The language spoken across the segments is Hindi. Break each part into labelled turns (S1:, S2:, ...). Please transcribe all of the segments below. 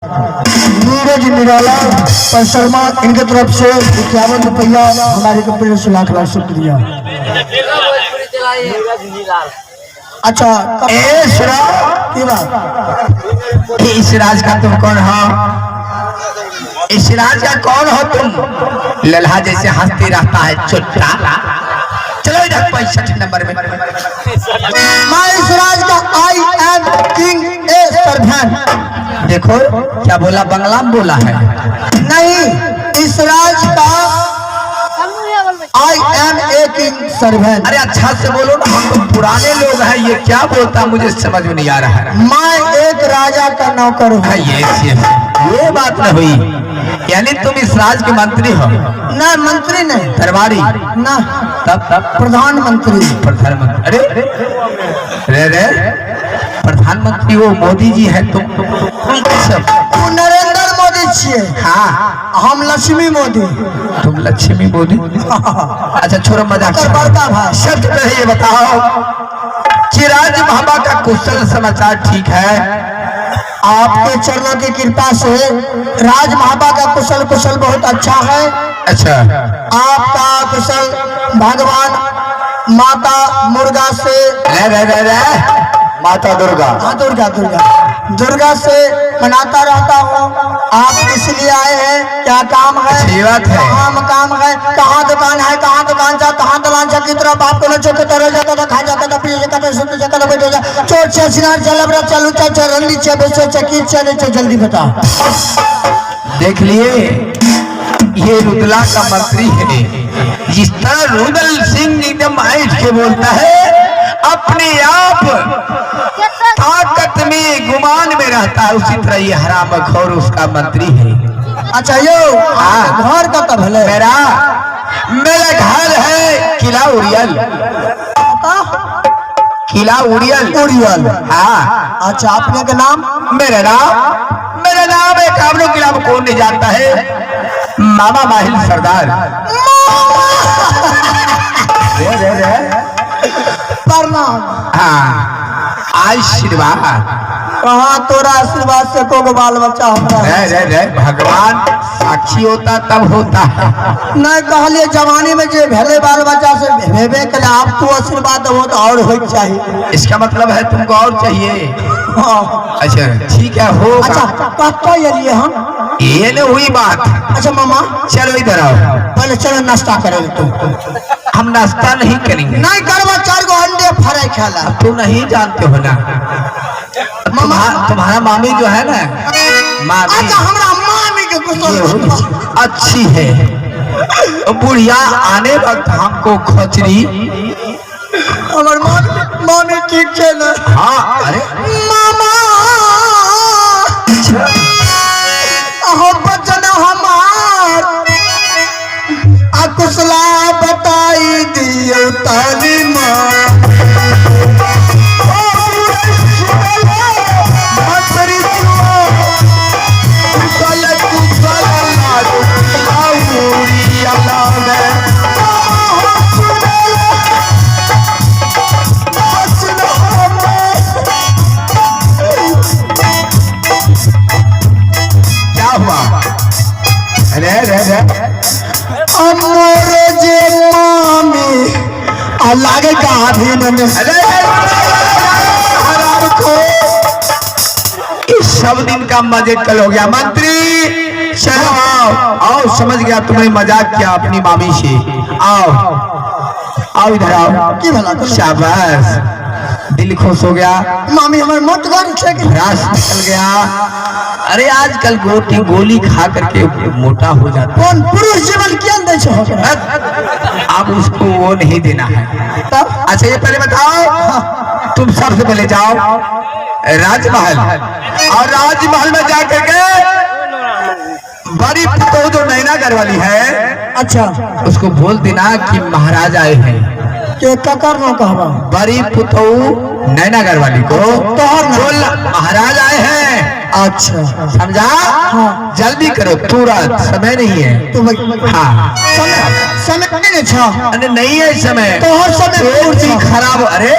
S1: नीरज निराला पर शर्मा इनके तरफ से 51 रुपया हमारे कंपनी से लाख लाख शुक्रिया। अच्छा
S2: इस राज का तुम कौन हो? इस राज का कौन हो तुम? लल्हा जैसे हंसते रहता है चुट्टा। चलो इधर 65 नंबर में।
S1: मैं इस राज का I am king A servant.
S2: देखो क्या बोला, बंगला में बोला है।
S1: नहीं, इस राज का I am a king servant.
S2: अरे अच्छा से बोलो ना, हम तो पुराने लोग हैं, ये क्या बोलता मुझे समझ में नहीं आ रहा है।
S1: मैं एक राजा का नौकर हूँ।
S2: ये बात न हुई, यानी तुम इस राज के मंत्री हो?
S1: ना मंत्री नहीं,
S2: दरबारी
S1: ना
S2: तब
S1: प्रधानमंत्री।
S2: प्रधानमंत्री? अरे रे प्रधानमंत्री वो मोदी जी है, तुम सब
S1: तू नरेंद्र मोदी छिए।
S2: हाँ,
S1: हम लक्ष्मी मोदी।
S2: तुम लक्ष्मी मोदी। अच्छा छोड़ो मजाक।
S1: बड़का भाई
S2: सच में ये बताओ कि राज बाबा का कुशल समाचार ठीक है?
S1: आपके चरणों की कृपा से राज महाबा का कुशल बहुत अच्छा है।
S2: अच्छा,
S1: आपका कुशल भगवान माता मुर्गा से
S2: माता दुर्गा।
S1: हाँ, दुर्गा से मनाता रहता हूँ। आप इसलिए आए हैं, क्या काम है?
S2: अच्छी बात है।
S1: कहाँ मकाम है, कहाँ दुकान है, कहाँ दुकान जा, कहाँ दलान जा, की तरफ आपको न चौके तरह जाता था, खा जाता था, पी जाता था, सुन जाता था, बैठ जा, चोट से सिनार चलबरा चालू चा रंडी चे बेचे चकी चे, जल्दी बता।
S2: देख लिए, ये रुदला का मंत्री है। जिस तरह रुदल सिंह एकदम ऐठ के बोलता है, अपने आप ताकत में गुमान में रहता है, उसी तरह ये हरामखोर उसका मंत्री है।
S1: अच्छा यो, घर का तब है?
S2: मेरा घर है किला उड़ियल। किला उड़ियल। हाँ।
S1: अच्छा, आपने का नाम?
S2: मेरा नाम है काबरू किला में कौन नहीं जानता है? मामा माहिल सरदार।
S1: प्रणाम।
S2: हाँ, आशीर्वाद।
S1: कहाँ तोरा आशीर्वाद से को बाल बच्चा
S2: हमरा? भगवान साक्षी होता तब होता है।
S1: नहीं कहलिए जवानी में जो भेले बाल बच्चा से भेबे के आप तो आशीर्वाद हो तो और हो चाहिए।
S2: इसका मतलब है तुमको और चाहिए?
S1: हाँ।
S2: अच्छा ठीक है, हो।
S1: अच्छा कब ये लिए हम?
S2: ये न हुई बात।
S1: अच्छा मामा
S2: चलो इधर आओ,
S1: पहले चलो नाश्ता करें। तुम
S2: हम नाश्ता नहीं करेंगे।
S1: नहीं करवा, 4 गो अंडे फ्राई खाला।
S2: तुम नहीं जानते हो ना, तुम्हारा मामी जो है ना, मामी।
S1: अच्छा हमरा मामी के कुछ
S2: अच्छी है। बुढ़िया आने वक्त हमको खोचरी।
S1: हमार मामी ठीक है ना?
S2: हाँ। अरे
S1: मामा अहो बचन हमार अकुशला बताई दियो ताली माँ। लागे
S2: सब दिन का मजे कल हो गया। मंत्री चलो आओ, समझ गया तुमने मजाक किया अपनी मामी से। आओ इधर आओ।
S1: की भला?
S2: शाबाश, दिल खुश हो गया।
S1: मामी हमारे मोट
S2: रास निकल गया। अरे आजकल गोली खा करके मोटा हो जाता।
S1: कौन पुरुष जीवन के अंदर
S2: आप उसको वो नहीं देना है। तब अच्छा ये पहले बताओ, तुम सबसे पहले जाओ राजमहल, और राजमहल में जाकर के बड़ी पुतोह जो नैना घर वाली है,
S1: अच्छा
S2: उसको बोल देना कि महाराज आए हैं।
S1: के ककर न कहबा?
S2: बड़ी पुतोह नैना घर वाली को
S1: तोहर
S2: बोल महाराज आए हैं।
S1: अच्छा
S2: समझा?
S1: हाँ।
S2: जल्दी करो, तुरंत, समय नहीं है।
S1: तो
S2: हाँ
S1: समय नहीं
S2: अरे नहीं है समय,
S1: तो हर समय
S2: खराब। अरे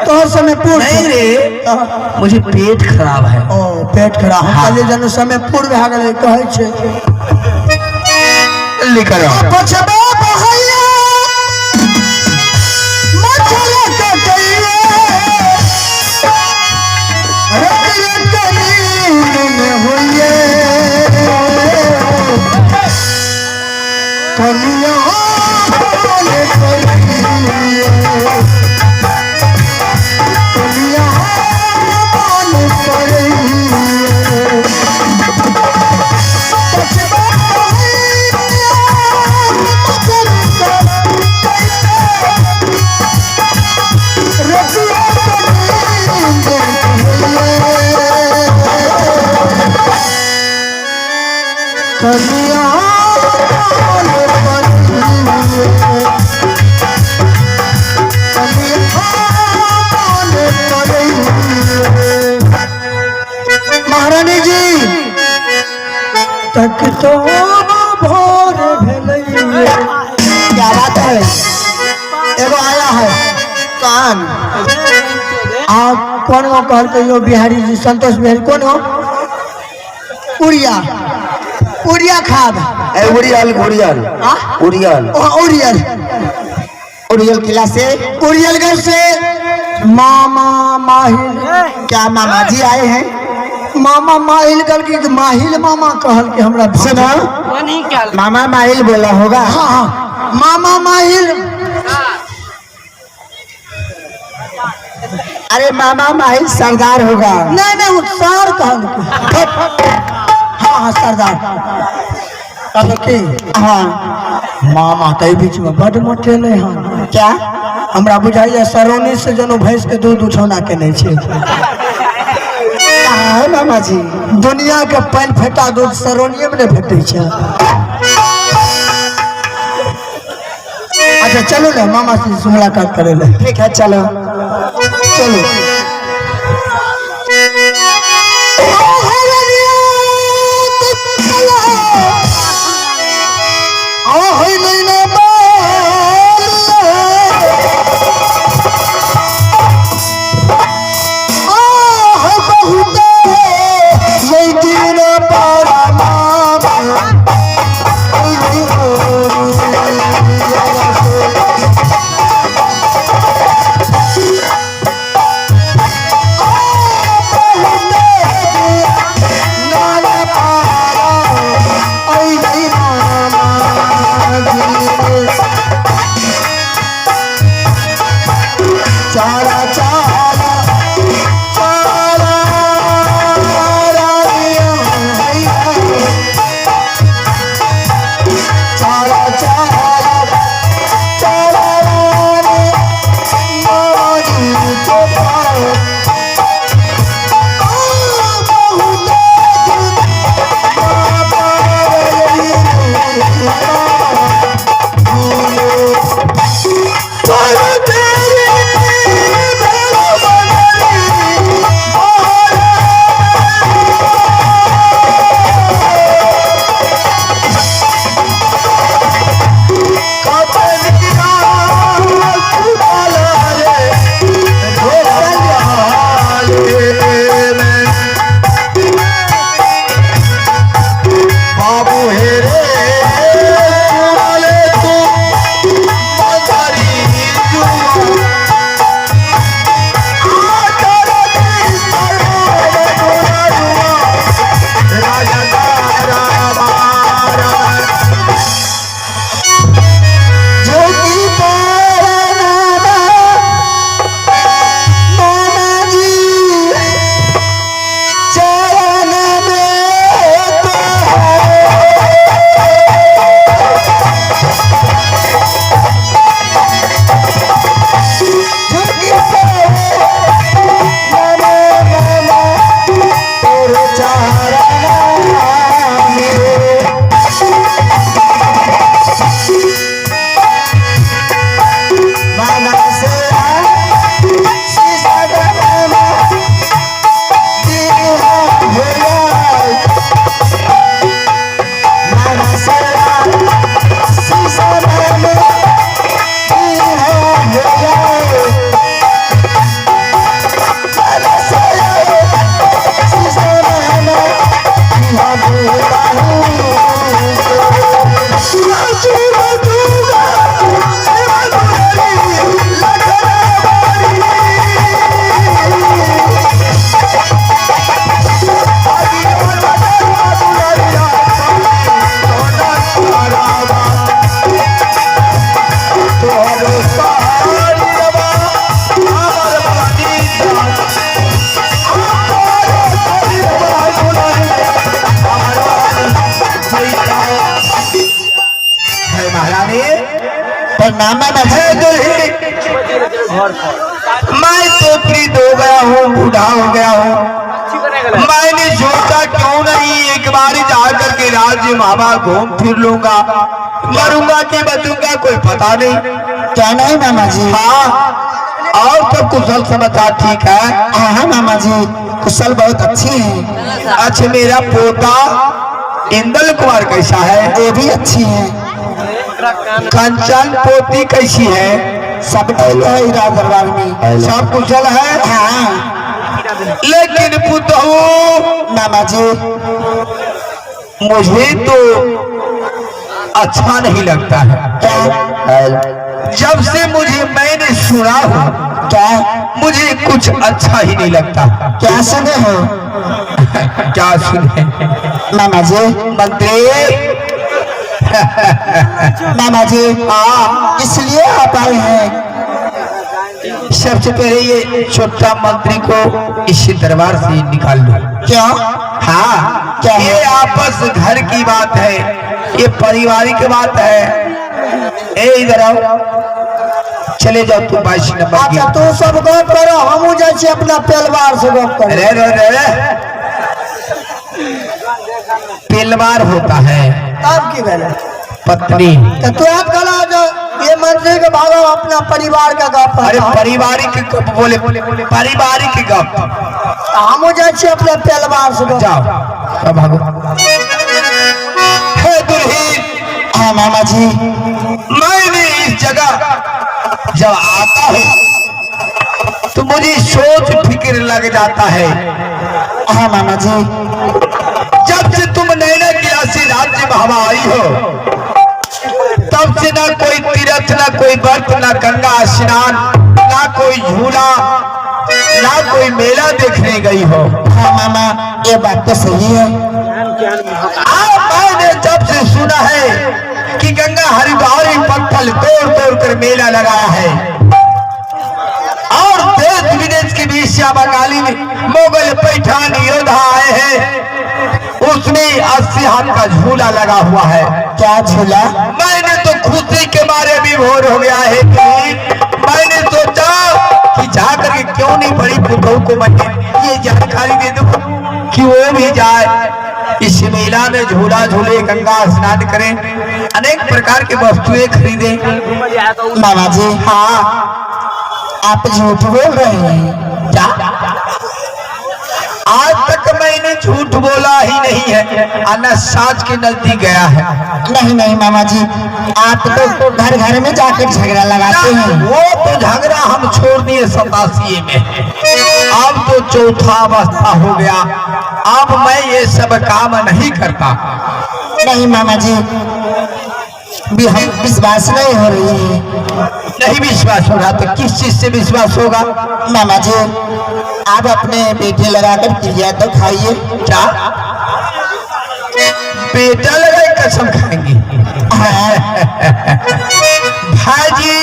S1: तोहर समय पूर्व
S2: नहीं रे, मुझे पेट खराब है।
S1: ओ पेट खराब हम
S2: हाँ।
S1: कहलिए जन समय पूर्व भए गेलै कहै छै
S2: लेकर आओ।
S1: पछबा बहैया मछला के कइए रत रत नींद में होइए कनिया बोले कइए कनिया बोले कइए पछबा बहैया मछला के रत रत नींद कनिया महारानी जी तक तो भोर भेलैये। क्या बात है, एगो आया है कान आप कौन हो कहल के यो बिहारी जी संतोष बिहारी कौन हो? उड़िया उड़िया खाद
S2: उड़ियल उड़ियल उड़ियल
S1: उड़ियल
S2: उड़ियल किला से
S1: उड़ियलगढ़ से मामा माहिल।
S2: क्या मामा जी आए हैं?
S1: मामा माहिल कर के माहिल मामा कहल के हमरा
S2: सुनो, मामा माहिल बोला होगा।
S1: हाँ हाँ मामा माहिल।
S2: अरे मामा माहिल सरदार होगा।
S1: नहीं नहीं वो सर कहल के। हाँ हाँ सरदार कहल के।
S2: हाँ
S1: मामा तो बीच में बड़ मोटे ले हन।
S2: क्या?
S1: हमरा बुझाइए सरोनी से जनो भैंस के दूध उठौना के नहीं छे।
S2: कहाँ है मामा जी?
S1: दुनिया के पानी फेटा दूध सरोनिये में नहीं भेटे छे। अच्छा चलो ना मामा से मुलाकात करे ले।
S2: ठीक है चलो
S1: चलो प्रणाम है
S2: दुल्ही। मैं तो प्रीत हो गया हूँ, बूढ़ा हो गया हूँ। मैंने सोचा क्यों नहीं एक बार जा करके राज्य मामा घूम फिर लूंगा, मरूंगा कि बचूंगा कोई पता नहीं।
S1: क्या नहीं मामा जी?
S2: हाँ, और सब कुशल समाचार ठीक है?
S1: हाँ मामा जी, कुशल बहुत अच्छी है।
S2: अच्छा, मेरा पोता इंदल कुमार कैसा है?
S1: ये भी अच्छी है।
S2: कंचन पोती कैसी है?
S1: सब ठीक है इधर दरबार में,
S2: सब कुशल है?
S1: हाँ।
S2: लेकिन पुतहू
S1: मामा जी,
S2: मुझे तो अच्छा नहीं लगता है।
S1: क्या?
S2: जब से मैंने सुना हो,
S1: क्या?
S2: मुझे कुछ अच्छा ही नहीं लगता।
S1: क्या सुने हो?
S2: क्या सुने?
S1: मामा जी,
S2: मंत्री
S1: मामा जी, हाँ, इसलिए आप आए हैं।
S2: सबसे पहले ये छोटा मंत्री को इसी दरबार से निकाल लो।
S1: क्यों?
S2: हाँ,
S1: क्या
S2: ये आपस घर की बात है, ये पारिवारिक बात है। ए इधर आओ, चले जाओ तू 22 नंबर की।
S1: अच्छा, तू सब गप करो, हम जैसे अपना परिवार से गप करो।
S2: रे रे रे रे, पिलवार होता है
S1: तब की बेला
S2: पत्नी।
S1: तो तू याद करा जो ये मंत्री के भागो अपना परिवार का गप।
S2: अरे पारिवारिक गप बोले, पारिवारिक गप।
S1: हम जैसे अपने परिवार से गप।
S2: जाओ, अब भागो। हे दुल्ही,
S1: हाँ मामा जी,
S2: मैंने इस जगह जब आता हूँ तो मुझे सोच फिक्र लग जाता है।
S1: हाँ मामा जी,
S2: जब से तुम नैना गिलासी राज्य में हवा आई हो, तब से ना कोई तीर्थ, ना कोई व्रत, ना गंगा स्नान, ना कोई झूला, ना कोई मेला देखने गई हो।
S1: हाँ मामा, ये बात तो सही है।
S2: मैंने जब से सुना है कि गंगा हरिद्वार पत्थर तोड़ तोड़ कर मेला लगाया है, और देश विदेश की भी श्यामाकाली में मुगल पैठान योद्धा आए हैं, उसमें 80 हाथ का झूला लगा हुआ है।
S1: क्या झूला?
S2: मैंने तो खुशी के मारे विभोर हो गया है कि मैंने सोचा कि जाकर के क्यों नहीं बड़ी पुतहू को मैं ये जानकारी दे दूं कि वो भी जाए इस मेला में, झूला झूले, गंगा स्नान करें, अनेक प्रकार की वस्तुएं खरीदे।
S1: मामा जी,
S2: हाँ,
S1: आप झूठ बोल रहे हैं
S2: क्या? आज तक मैंने झूठ बोला ही नहीं है, अन्ना साच के नजदीक गया है।
S1: नहीं नहीं मामा जी, आप तो घर घर में जाकर झगड़ा लगाते हैं।
S2: वो तो झगड़ा हम छोड़ दिए सतासी में, अब तो चौथा अवस्था हो गया, अब मैं ये सब काम नहीं करता।
S1: नहीं मामा जी, भी हम विश्वास नहीं हो रही है।
S2: नहीं विश्वास होगा तो किस चीज से विश्वास होगा?
S1: मामा जी, आप अपने बेटे लगाकर क्रिया तो खाइए।
S2: क्या बेटा लगाए कसम खाएंगे? भाजी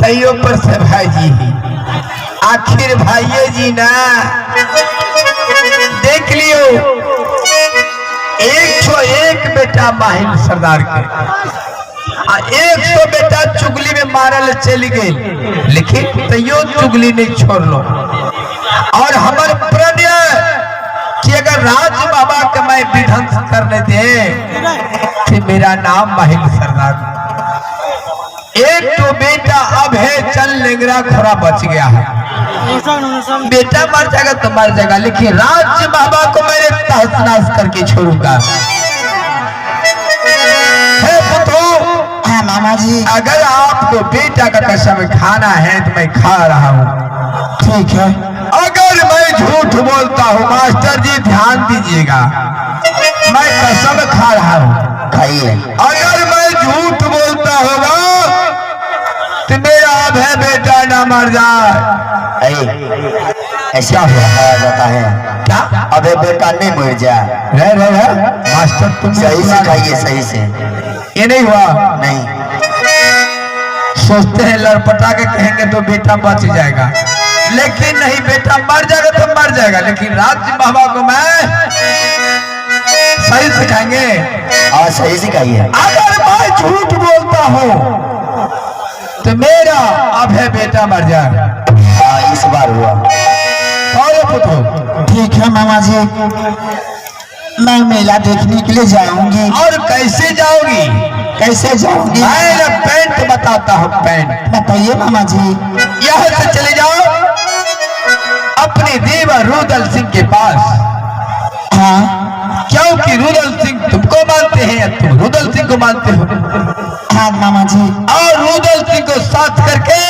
S2: कईयों पर से भाई, आखिर भाइये जी ना, देख लियो 101 बेटा माहिल सरदार के, 100 बेटा चुगली में मारल चल गए, लेकिन तैयो चुगली नहीं छोड़ लो। और हमारे प्रण कि अगर राज बाबा का मैं विध्वंस करने दे तो मेरा नाम माहिल सरदार। एक तो बेटा अब है, चल लेंगरा खरा बच गया है, बेटा मर जाएगा तो मर जाएगा, लेकिन राज्य बाबा को मैंने तहस नहस करके छोड़ूंगा। हे पुत्रो,
S1: हाँ मामा जी,
S2: अगर आपको बेटा का कसम खाना है तो मैं खा रहा हूँ।
S1: ठीक है।
S2: अगर मैं झूठ झूठ बोलता हूँ मास्टर जी, ध्यान दीजिएगा, मैं कसम खा रहा हूँ।
S1: खाइए।
S2: अगर मैं झूठ बोलता होगा तो मेरा अभय बेटा ना मर जाए।
S1: ऐसा कहा जाता है
S2: क्या?
S1: अबे बेटा नहीं मर जाए।
S2: रह मास्टर तुम
S1: सही से खाइए, सही से।
S2: ये नहीं हुआ।
S1: नहीं
S2: सोचते हैं लड़पटा के कहेंगे तो बेटा बच जाएगा, लेकिन नहीं, बेटा मर जाएगा तो मर जाएगा, लेकिन राज्य बाबा को मैं सही सिखाएंगे।
S1: हाँ सही से खाइए।
S2: अगर मैं झूठ बोलता हूँ तो मेरा अभय बेटा मर जाए।
S1: हाँ इस बार हुआ। ठीक है मामा जी, मैं मेला देखने के लिए जाऊंगी।
S2: और कैसे जाओगी?
S1: कैसे जाऊंगी?
S2: मैं पैंट बताता हूँ, पैंट।
S1: बताइए मामा जी।
S2: यहाँ से चले जाओ अपने देवर रुदल सिंह के पास।
S1: हाँ
S2: क्योंकि रुदल सिंह तुमको मानते हैं, तुम रुदल सिंह को मानते हो।
S1: हाँ मामा जी।
S2: और रुदल सिंह को साथ करके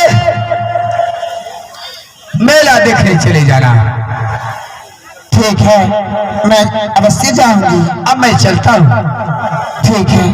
S2: मेला देखने चले जाना।
S1: ठीक है, मैं अवश्य जाऊंगी।
S2: अब मैं चलता हूँ।
S1: ठीक है।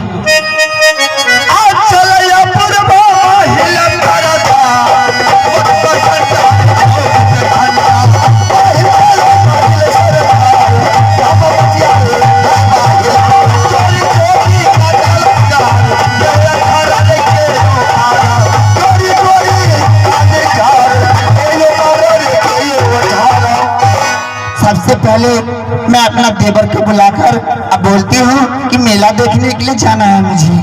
S1: सबसे पहले मैं अपना देवर को बुलाकर अब बोलती हूँ कि मेला देखने के लिए जाना है मुझे।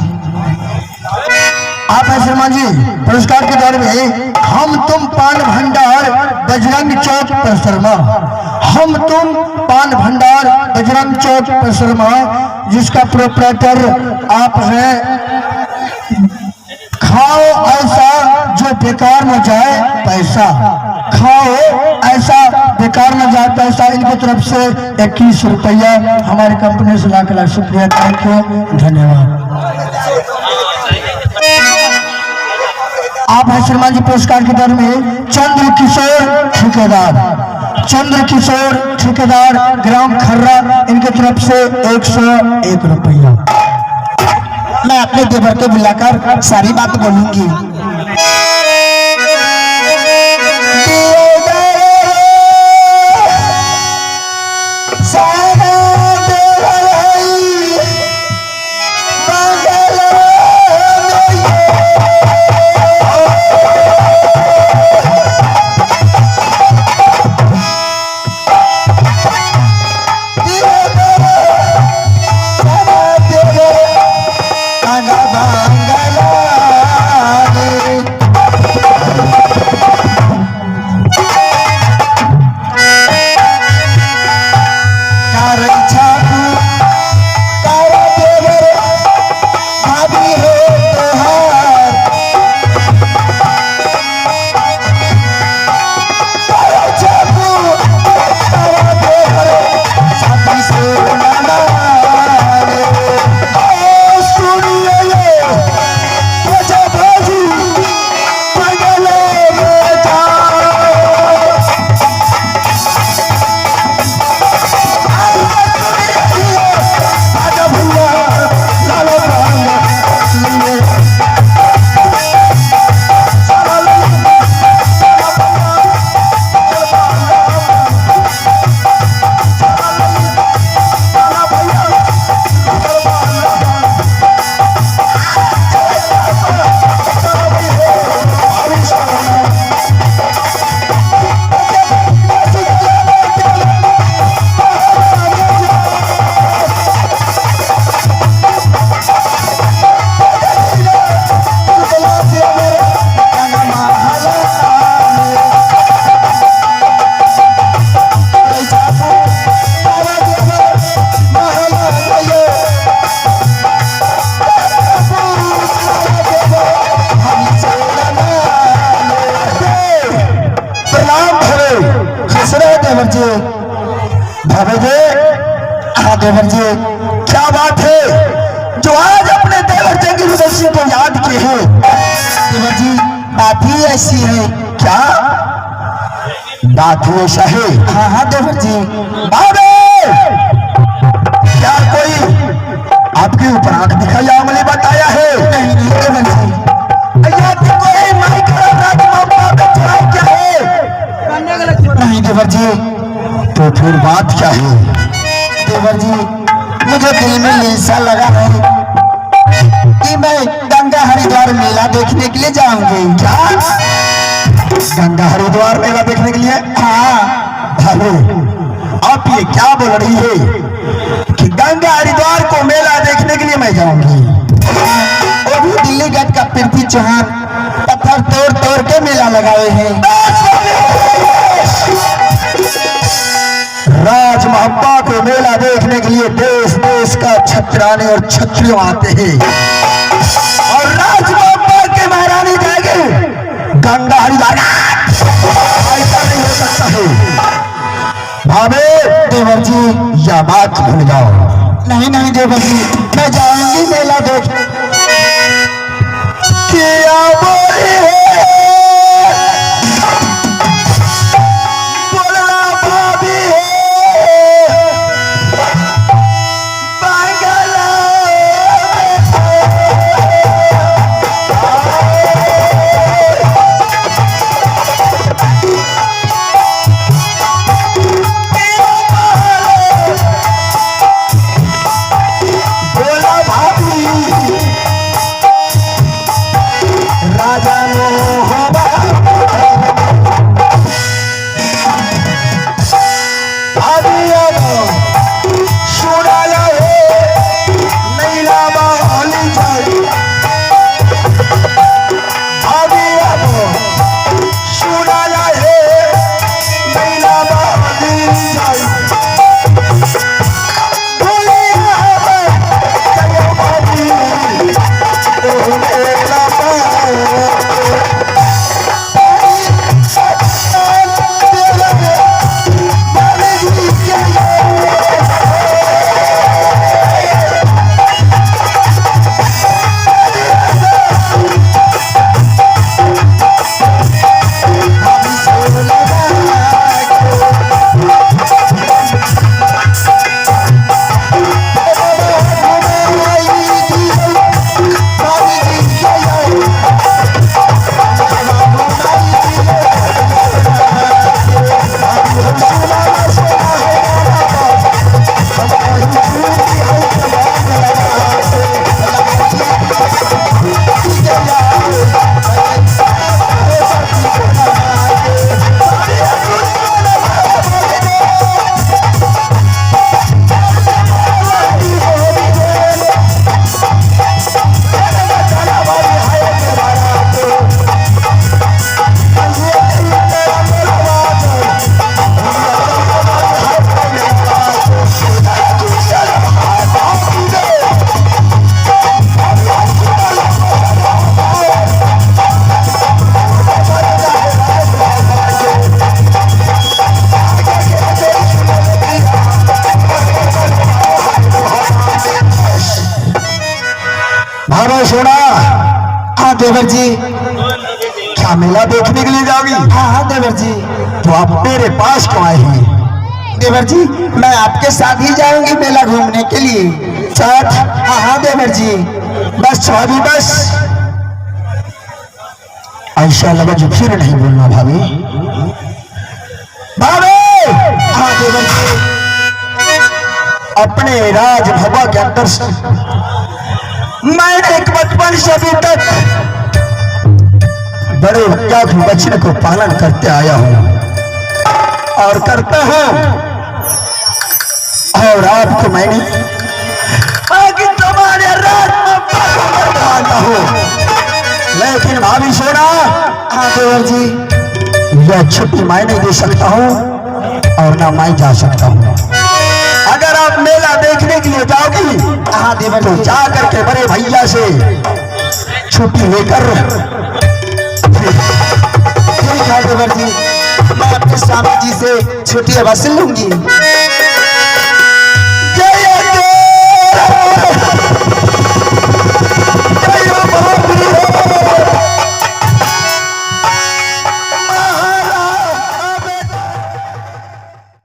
S1: आप है शर्मा जी, पुरस्कार के दौर में हम तुम पान भंडार बजरंग चौक पर शर्मा, हम तुम पान भंडार बजरंग चौक पर शर्मा, जिसका प्रोपराइटर आप हैं। खाओ ऐसा जो बेकार न जाए पैसा, खाओ ऐसा बेकार न जाए पैसा। इनकी तरफ से 21 रुपया हमारी कंपनी से लाख लाख शुक्रिया, थैंक यू, धन्यवाद। आप हैं शर्मा जी, पुरस्कार के दर में चंद्र किशोर ठेकेदार, चंद्र किशोर ठेकेदार ग्राम खर्रा, इनके तरफ से 101 रुपया। मैं अपने देवर को बुलाकर सारी बात बोलूंगी। देवर जी, क्या बात है जो आज अपने देवर जंगी रुदल को याद किए हैं। देवर जी, बात ही ऐसी है। क्या
S2: बात हुई शाही।
S1: हाँ हाँ देवर जी।
S2: बाबे क्या कोई आपके ऊपर आंख दिखाया अमली बताया है?
S1: नहीं नहीं देवर जी।
S2: कोई माई खराब रात मामा का चुनाव क्या है?
S1: नहीं देवर जी।
S2: तो फिर बात क्या है?
S1: देवर जी मुझे दिल में लालसा लगा है कि मैं गंगा हरिद्वार मेला देखने के लिए जाऊंगी।
S2: क्या गंगा हरिद्वार मेला देखने के लिए?
S1: हाँ।
S2: अरे आप ये क्या बोल रही है कि गंगा हरिद्वार को मेला देखने के लिए मैं जाऊंगी?
S1: वो भी दिल्ली गेट का पृथ्वी चौहान पत्थर तोड़ तोड़ के मेला लगाए हैं।
S2: राज महापा को मेला देखने के लिए देश देश का छत्राने और छत्रियों आते हैं और राज महापा के महारानी जाएंगे गंगा हरिद्वार। ऐसा नहीं हो सकता है भावे।
S1: देवर जी
S2: यह बात भूल जाओ।
S1: नहीं नहीं देवर जी मैं जाऊंगी मेला देख।
S2: क्या बोले है? बोलना भाभी है। बांगला बोला भाभी राजा मोहबा भाभी अब सुनाला है नैला बाली जाई। भाभी अब सुनाला है नैला बाली जाई। बोलिया है जय भाभी ओ मेला पाओ। भाभी सोना।
S1: हाँ देवर जी।
S2: क्या मेला देखने के लिए जाओगी?
S1: हाँ हाँ देवर जी।
S2: तो आप मेरे पास क्यों आई हैं?
S1: देवर जी मैं आपके साथ ही जाऊंगी मेला घूमने के लिए।
S2: साथ?
S1: हाँ हाँ देवर जी।
S2: बस भाभी बस। ऐसा लगा जो फिर नहीं बोलना भाभी। भाभी
S1: हाँ देवर जी।
S2: अपने राज भवा के अंदर से मैं एक बचपन से अभी तक बड़े त्याग वचन को पालन करते आया हूं और करता हूं। और आपको मैंने आगे तुम्हारे राज में बताता हूं। लेकिन भाभी सोना।
S1: हाँ देवर जी।
S2: यह छुट्टी मैं नहीं दे सकता हूं और ना मैं जा सकता हूं। अगर आप मेला देखने के लिए जाओगी
S1: हाँ देवर
S2: तो
S1: जी।
S2: जा करके बड़े भैया से छुट्टी लेकर
S1: ठीक है देवर जी मैं अपने स्वामी जी से छुट्टी वसूल लूंगी।
S2: जय जय